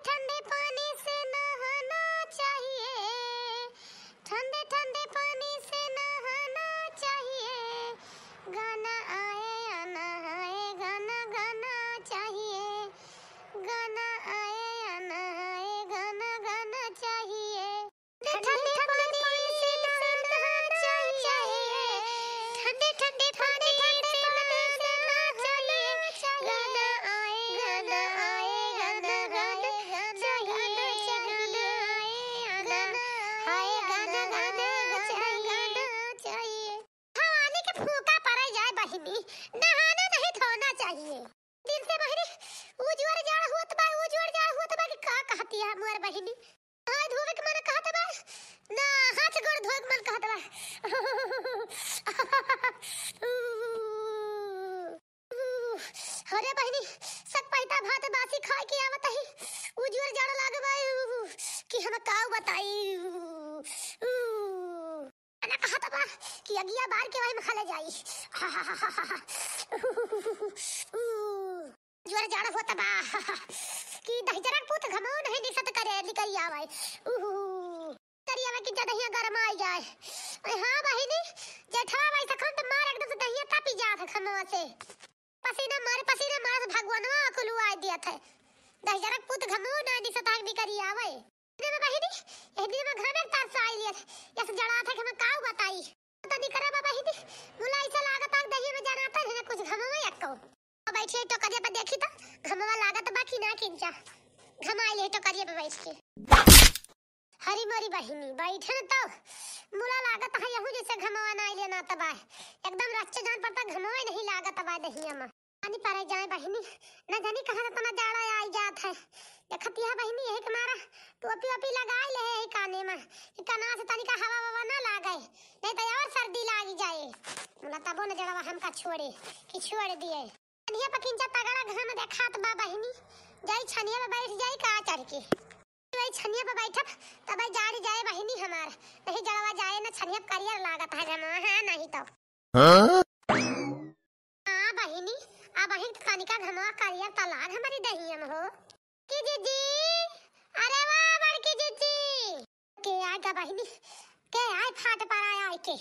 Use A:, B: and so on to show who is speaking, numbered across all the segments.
A: ठंडे पानी से नहाना चाहिए, ठंडे ठंडे पानी से नहाना चाहिए, गाना आए या ना आए गाना गाना चाहिए, गाना आए या ना आए गाना गाना चाहिए, ठंडे ठंडे पानी से नहाना चाहिए, ठंडे ठंडे पानी से नहाना चाहिए, गाना आए गाना आए गाना गाना चाहिए, गाना आए गाना गाना चाहिए। हवाने के फूका पड़ जाए बहिनी, नहाना नहीं धोना चाहिए। दिन से बहिनी उजवर जाड़ होत बा कि का कहती है मोर बहिनी, हाथ धोवे के मन कहत बा ना हाथ गोड़ धोवे के मन कहत बा। अरे बहिनी सक पैता भात बासी खाए के आवत ही उजवर जाड़ लागे बा कि हम काऊ बताई, ना कहत बा कि अगिया बार के वही में खले जाई। जोर जाड़ होता बा कि दहजरन पुत घमो नहीं निसत करे निकल आवे करिया में कि जदहिया गरम आ जाए। हां बहिनी जेठा भाई सखन त मार एकदम से दहिया तापी जात है खमवा से, पसीना मार भगवानवा कुलु आ दिया थे। दहजरन पुत घमो नहीं निसत आग निकल आवे ने में बहिनी एक दिन में घर में तरस आई लिया यस जड़ा था कि मैं काऊ बताई तो नहीं करे बहिनी मुला ऐसा लागत आग दहिया में जाना था है कुछ घमवा यक्को बैठे तो करिया पे देखी था घमवा लागत बाकी ना किंचा घमाई ले तो करिया पे बैठ के हरी मरी बहिनी बैठे तो मुला लागत है यहू जैसे घमवा ना लेना तबा एकदम रच्चे जान पड़ता घमवा नहीं लागत बा दहिया में पानी परे जाए बहिनी न जानी कहां तना जाड़ा आई जात है। देखतिया बहिनी एक मारा टोपी ओपी लगाई ले है काने में कि कना से तनिका हवा ववा ना लागे नहीं तो और सर्दी लागी जाए। मुला तबो न जड़वा हमका छोड़े कि छोड़ दिए छनिया पकिंचा तगड़ा घर में देखात बा बहिनी जाई छनिया पे बैठ जाई का चढ़ के वही छनिया पे बैठब तब जाड़ी जाए बहिनी हमार नहीं जड़वा जाए ना छनिया करियर लागत है जमा है नहीं तो हां बहिनी आ बहिन तनिका घमवा करियर तलाग हमारी दहिया में हो कि जीजी अरे वाह बड़की जीजी के आय का बहिनी के आय फाट पर आय के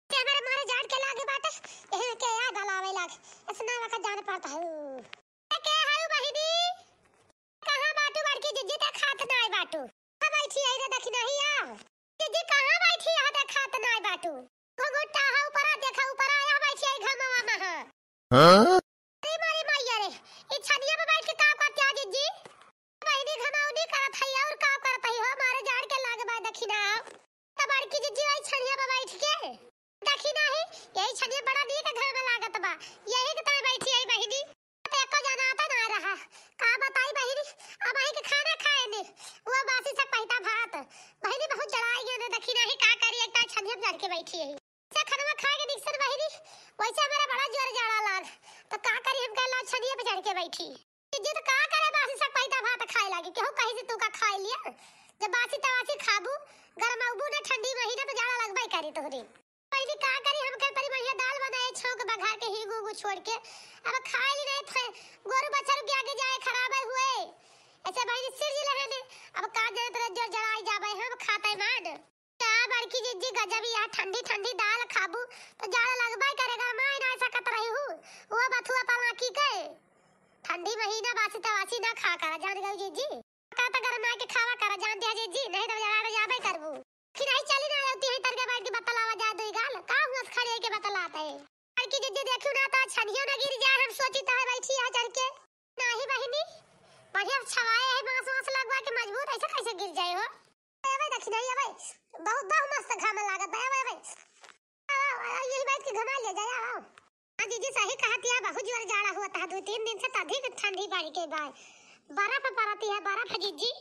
A: हमारे मारे जाड़ के लागे बाटे एहे के आय गलावे लाग इसना वका जाने पड़ता है के हाय बहिनी कहां बाटू बड़की जीजी ते खात नाय बाटू कहां बैठी आई रे देखी नहीं आ जीजी कहां बैठी आ दे खात नाय बाटू गोगोटा हा ऊपर देखा ऊपर आया बैठी आई घमवा में हां अरे मारी मैया रे ई छनिया पे बैठ के का करते आ जीजी बहिनी घमाउनी करत है और का करत है हो मारे जाड़ के लागे बा देखी ना त बड़की जीजी आई छनिया पे बैठ के देखी ना है यही छनिया बड़ा दी के घर में लागत बा यही के तय बैठी आई बहिनी ते एको जाना आता ना रहा का बताई बहिनी अब आई के खाना खाए ने वो बासी से पैता भात बहिनी बहुत जड़ाई गए देखी ना है का करी एक छनिया पे चढ़ के बैठी है से खाना खा के दिखसन बहिनी वैसे हमारा बड़ा जोर जाड़ा लाग तो का करी हम कहला छनिया पे चढ़ के बैठी जी तो का करे बासी से पैता भात खाए लागी केहू कहि से तू का खाए लिया जब बासी तवासी खाबू गरम आबू ना ठंडी महीना में जाड़ा लगबई करी तोहरी पहले का करी हम के तरी बढ़िया दाल बनाए छौक बघार के ही गुगु छोड़ के अब खाए ली नहीं थे गोरु बछर के आगे जाए खराब हुए ऐसे भाई सिर जी लहने अब का जाए तेरे जोर जड़ाई जाबे हम खाते मान का बड़की जीजी गजब या ठंडी ठंडी दाल खाबू तो जाड़ा लगबई करेगा मैं ना सकत रही हूं वो बथुआ पला की के ठंडी महीना बासी तवासी ना खा कर जान गई जीजी का त गरम के खावा कर जान दिया जीजी नहीं तो जड़ा जाबे करबू कि नहीं चली ना होती है तरगे बैठ के बतलावा जा दई गाल का हुआ खड़े के बतलाते है लड़की जीजी देखू ना तो छनियो ना गिर जाए हम सोची तो बैठी आ चढ़ के नहीं बहिनी बढ़िया छवाए है बांस वांस लगवा के मजबूत ऐसे कैसे गिर जाए हो अबे देखी नहीं अबे बहुत बहुत मस्त घाम लागत है अबे यही बैठ के घमा ले जाया आओ हां दीदी सही कहती है बहुत जोर जाड़ा हुआ था 2-3 दिन से अधिक ठंडी बढ़ के बाद बर्फ पड़ती है बर्फ जीजी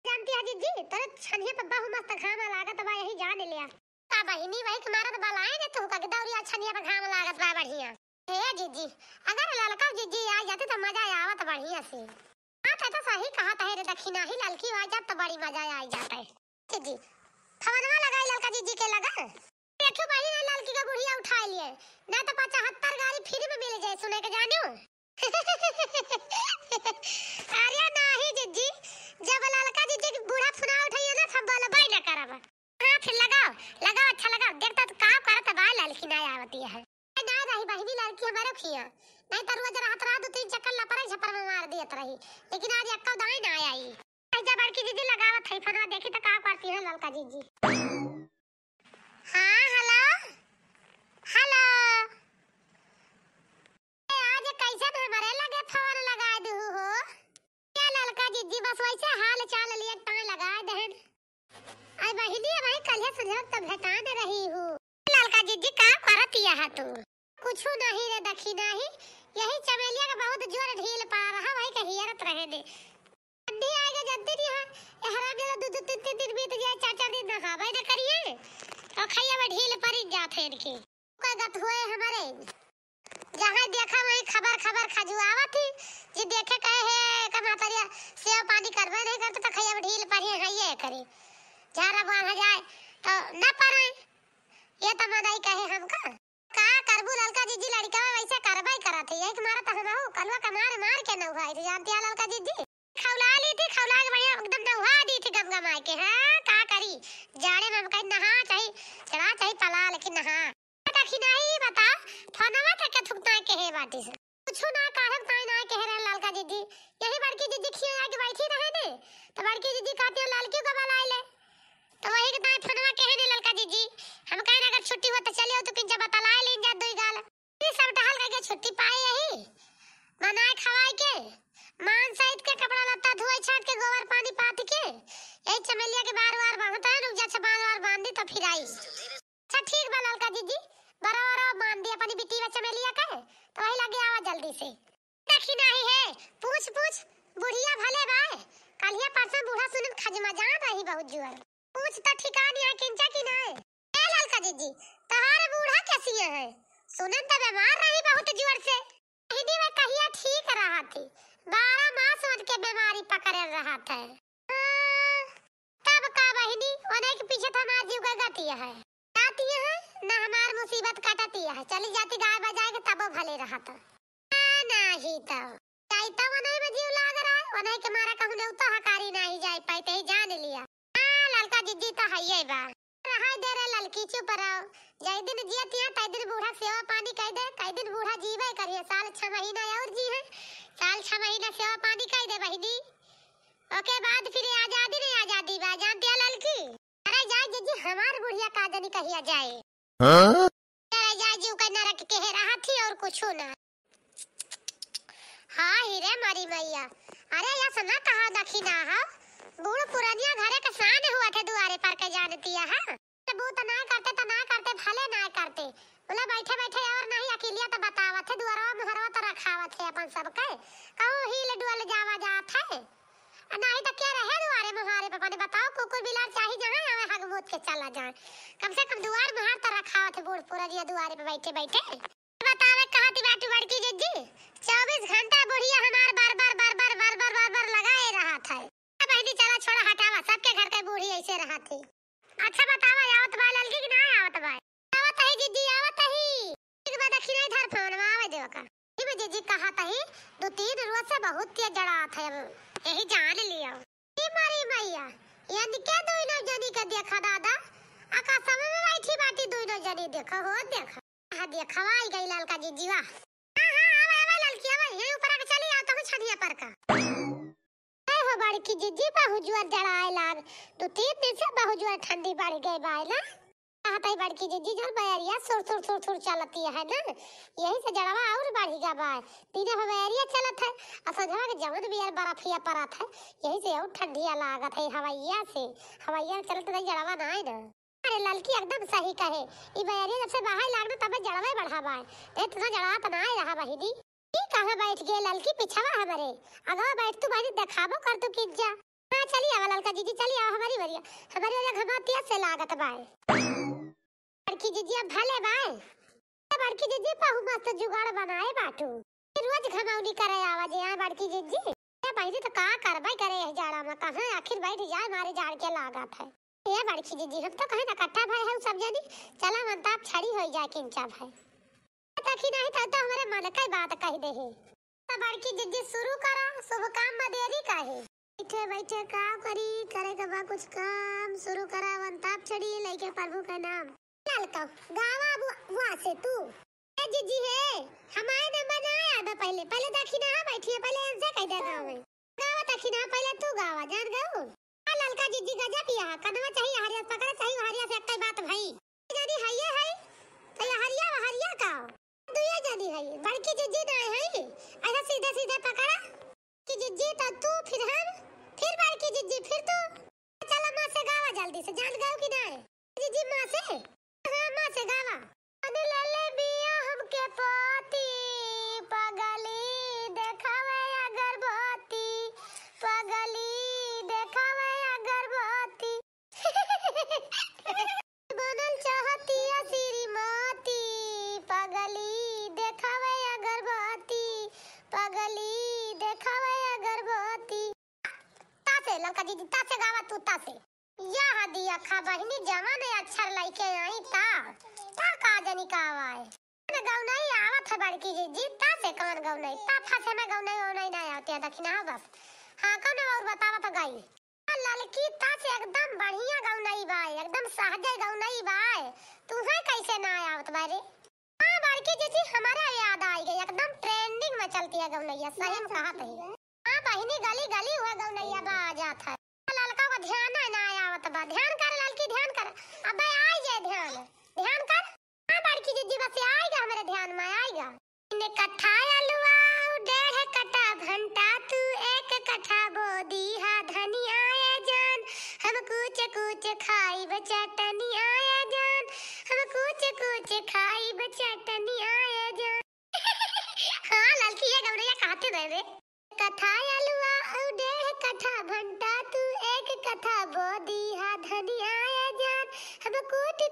A: जानती है जीजी तेरे छनिया पे बहुत मस्त घाम लागत बा यही जान लिया का बहिनी वही के मारत बलाए ने तू का दौरिया छनिया पे घाम लागत बा बढ़िया हे जीजी अगर ललका जीजी आ जाते तो मजा आवत बढ़िया से हां तो सही कहा है रे दक्षिणा ही ललकी आ जात तो बड़ी मजा आ जाता है जीजी खवनवा लगाई ललका जीजी के लगा देखो भाई ने ललकी का बुढ़िया उठा लिए ना तो 75 गाड़ी फ्री में मिल जाए सुने के जानो अरे नहीं जीजी जब दाई ना आई। ऐजा बड़की जीजी लगावत है फनवा, देखी तो का करती है ललका जीजी। हाँ हेलो हेलो, आज कैसे हमारे लगे फोन लगा दू हो क्या ललका जीजी, बस वैसे हाल चाल लिए टाइम लगा दहन। आई बहिनी भाई कल सुझाव तो भेटा न रही हूँ। ललका जीजी का करत है तू? कुछ नहीं रे दखी नहीं, यही चमेलिया का बहुत जोर ढील पा रहा भाई का हियरत रहे दे। ठंडी आएगा जल्दी नहीं है, ये हराम जरा दो तीन दिन बीत जाए, 4 दिन नहावे न करिए तो खैया में ढील पड़ी जाते इनकी। कोई गत हुए हमारे जहाँ देखा वही खबर खबर खजुआवा थी जी, देखे कहे है कमातरिया सेव पानी करवे नहीं करते तो खैया में ढील पड़ी है ये करे झारा बांधा जाए तो न पड़े, ये तो मनाई कहे हमका का करबू ललका जीजी, लड़का वैसे करबई करत है एक मारा तो हम कलवा का मार के न हुआ है, जानती है ललका जीजी। खौला ली थी, खौला के बढ़िया एकदम नहा दी थी गंगा माई के। हां का करी जाड़े में हम कहीं नहा चाहिए चढ़ा चाहिए पला, लेकिन नहा देखी नहीं बता फोनवा के थुकता के है बाटी से कुछ ना काहे ताई ना कह रहे ललका जीजी। यही बड़की जीजी खिया के बैठी रहे ने तो बड़की जीजी कहती है ललकी को बुला ले, तो वही के ताई फोनवा कहे ने ललका जीजी हम कहीं अगर छुट्टी हो तो चलियो तो किंजा बतला ले जा दुई गाल ये सब टहल के छुट्टी पाए यही बनाए खवाए के मान सहित के कपड़ा लत्ता धोए छाट के गोबर पानी पात के यही चमेलिया के बार बांधता है, रुक जा से बार बांध दी तो फिर आई। अच्छा ठीक बा ललका जीजी, बराबर बांध दी अपनी बिटी बच्चा चमेलिया का तो वही लगे आवा जल्दी से। देखी नहीं है पूछ बुढ़िया भले बाय कलिया परसों बूढ़ा सुनन खजमा जान रही बहुत जुआ, पूछ तो ठिकानी है किंचा की ना है। ए ललका जीजी तहारे बूढ़ा कैसी है? सुनन तो बीमार रही बहुत जुआ से, हिंदी में कहिया ठीक रहा थी, 12 मास उनके बीमारी पकड़ रहा था। तब का बहिनी उन्हें के पीछे तो हमार जीव का गति है जाती है ना हमार मुसीबत काटती है, चली जाती गाय बजाए के तब भले रहा था नहीं तो जाइता वनई में जीव लाग रहा है, वनई के मारा कहूं ने तो हकारी नहीं जाए पाते ही जान लिया। ललका जीजी तो है ये बा रहा दे रे ललकी चुप रहो, जय दिन जियती है तय दिन बूढ़ा सेवा पानी कह दे, कई दिन बूढ़ा जीवे करिए, साल 6 महीना और जी है, साल 6 महीना सेवा पानी कह दे बहिनी, ओके बाद फिर आजादी नहीं आजादी बा जानती है ललकी। अरे जाए जीजी हमार बुढ़िया का जनी कहिया जाए अरे जाए जीव का नरक के रहा थी और कुछ ना। हाँ हीरे मरी मैया, अरे या सुना कहा दखी ना हा बूढ़ पुरानिया घरे के साने हुआ थे दुआरे पर के जानती है वो तो ना करते भले ना करते बोला बैठे बैठे और नहीं अकेलिया तो बतावत है दुआरा में हरवा तो रखावत है अपन सब के कहूं हिल डुल जावा जात है नहीं तो क्या रहे दुआरे मुहारे पे पानी बताओ कुकुर बिलार चाही जहां हमें हगमूत के चला जाए, कम से कम दुआर मुहार तो रखावत है बूढ़ पुरानिया दुआरे पे बैठे बैठे बतावे कहती बाटू बड़की जीजी 24 घंटा बुढ़िया हमार बार लगाए रहा था। बहनी चला छोड़ा हटावा सबके घर के बूढ़ी ऐसे रहा थी। अच्छा बतावा आवत बा ललकी की ना आवत बा? आवत है जीजी आवत है, एक बार देखी नहीं धर फोन में आवे देव का ई में जीजी कहा तही 2-3 रोज से बहुत तेज जड़ा था, यही जान लिया। ई मारी मैया यानी के दोनों जनी के देखा दादा आकाश में बैठी बाटी दोनों जनी देखा हो देखा हां देखवाई गई ललका जीजी वाह। हां आवे ललकी आवे यहीं ऊपर आके चली आता हूं छड़िया पर का हो बड़की जीजी बहुजुआ जड़ाए लाग 2-3 दिन से बहुजुआ ठंडी बढ़ गई बाय ना कहता है बड़की जीजी जल बैरिया सुर चलती है ना यही से जड़वा और बढ़ गया बाय तीने बैरिया चलत है और संझवा के जवन भी यार बर्फिया पड़त है यही से और ठंडिया लागत है हवाइया चलत नहीं जड़वा ना है ना। अरे ललकी एकदम सही कहे ई बैरिया जब से बाहर लागना तब जड़वा बढ़ा बाय ए इतना जड़ा तो ना रहा बहिनी की कहां बैठ गए ललकी पिछवा हमारे अगवा बैठ तू बहिनी दिखाबो कर तू किन जा। हां चली आवा ललका जीजी चली आवा हमारी वरिया घमातिया से लागत बाय बड़की जीजी भले बाय बड़की जीजी बहु मस्त जुगाड़ बनाए बाटू रोज घमाउनी करे आवा जे हां बड़की जीजी ए बहिनी तो का करबई करे है जाड़ा में कहां आखिर बैठ जाए मारे जाड़ के लागत है ए बड़की जीजी हम तो कहे ना कट्टा भाई है सब जनी चला मनताप छड़ी हो जाए किंचा भाई तखी नहीं था तो हमारे मन का बात कह दे है तो बड़की जीजी शुरू करा शुभ काम में देरी काहे बैठे का करी करे के बा कुछ काम शुरू करा वंताप छड़ी लेके प्रभु का नाम चल का गावा बुआ से तू ए जीजी है हमारे ने बनाया था पहले देखी ना बैठी है पहले इनसे कह देना हमें गावा तखी ना पहले तू गावा जान गयो आ ललका जिज्जी गजा पिया कदवा चाहिए हरिया पकड़ चाहिए हरिया से एकई बात भाई जानी हइये है तो हरिया का दुए जानी है बड़की जिज्जी ना है ऐसा सीधे सीधे पकड़ा कि जिज्जी तो तू फिर हम फिर बड़की जिज्जी फिर तू चल मां से गावा जल्दी से जान गयो कि ना जिज्जी मां से हां मां से गावा अने ले ले बिया हमके पति पगली देखावे अगरबत्ती पगली देखावे अगरबत्ती बनल चाहती है श्रीमती पगली देखावे अगरबत्ती पगली देखावे अगरबत्ती तासे लड़का जी तासे गावा तू तासे या हदिया खा बहिनी जवान अक्षर लइके आई ता का जनी का आवाए ना गाँव नहीं आवत है बड़की जी जीता से कौन गाँव नहीं ता फसे में गाँव नहीं ना आते हैं दक्षिणा बस हाँ कौन और बतावा तो गाई लड़की ता से एकदम बढ़िया गाँव नहीं बाय एकदम सहजे गाँव नहीं बाय तू है कैसे ना आवत बारे हाँ बड़की जी हमारा याद आई गई एकदम ट्रेंडिंग में चलती है गाँव नहीं सही में कहा थी हाँ बहिनी गली गली हुआ गाँव नहीं बा आ जाता है लड़का का ध्यान ना आवत बा ध्यान कर लड़की ध्यान कर अबे आई जाए ध्यान कर बड़की जिज्जी बस आएगा हमारे ध्यान में आएगा इने कट्ठा अलुआ 1.5 कट्ठा भंटा तू 1 कट्ठा बोदी हा धनिया आए जान हम कुछ खाई बचटनी आए जान हम कुछ खाई बचटनी आए जान हां लड़की ये गवरिया कहते रहे रे कट्ठा अलुआ 1.5 कट्ठा भंटा तू 1 कट्ठा बोदी हा धनिया आए जान हम कुछ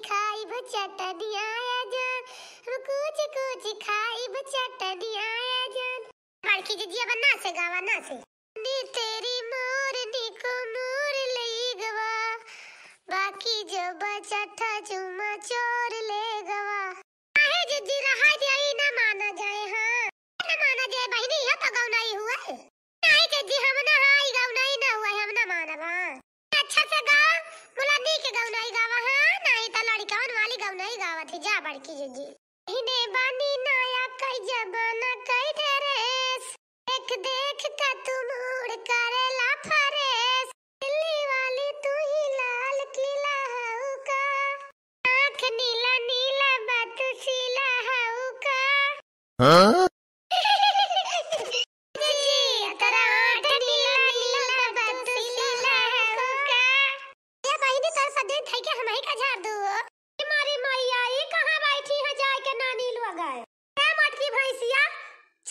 A: खाई बचटनी आए जान हम कुछ खाई बचटनी आए जान बड़की जिज्जी अब ना से गावा ना से नी तेरी मोरनी को मोर ले गवा बाकी जो बचटा चुमा चोर ले गवा आहे जिज्जी रहा जाई ना माना जाए हां ना माना जाए बहिनी ये तो गाँव नहीं हुआ है नहीं जिज्जी हम ना हाई गाँव नहीं ना हुआ है हम ना माना बा अच्छा से गा मुलानी के गाँव नहीं गावा हां नहीं तो लड़कावन वाली गाँव नहीं गावा थी जा बड़की जिज्जी इने बानी नाया कई जबाना कई दरेस देख का तू मूड करेला फरेस दिल्ली वाली तू ही लाल किला हाउ का आँख नीला नीला बात सीला हाउ का हां तेरा आँख नीला नीला बात सीला हाउ का ये बहिनी तर सदे थई के हम ही का झाड़ दो मारी मैया ये कहां बैठी है जाए के नानी लुआ गए ए मटकी भैंसिया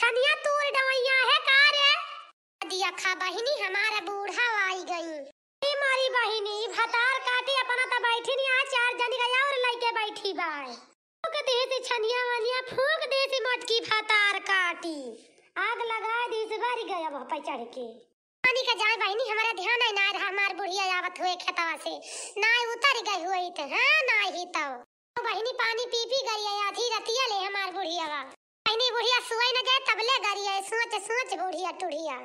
A: छनिया तोड़ डवैया है का रे दिया खा बहिनी हमारा बूढ़ा आई गई ए मारी बहिनी भतार काटी अपना त बैठी नहीं आ 4 जनी गया और लइके बैठी बाय फूक दे से छनिया वालिया फूक दे से मटकी भतार काटी आग लगा दी से बारी गया वह पे चढ़ के पानी का जाए बहिनी हमारा ध्यान है ना रहा हमार बुढ़िया आवत हुए खेतवा से ना उतर गई हुई तो हां ना ही तो बहिनी पानी पी गई है आधी रतिया ले हमार बुढ़िया बहिनी बुढ़िया सुई न जाए तबले गरी है सोच बुढ़िया टुढ़िया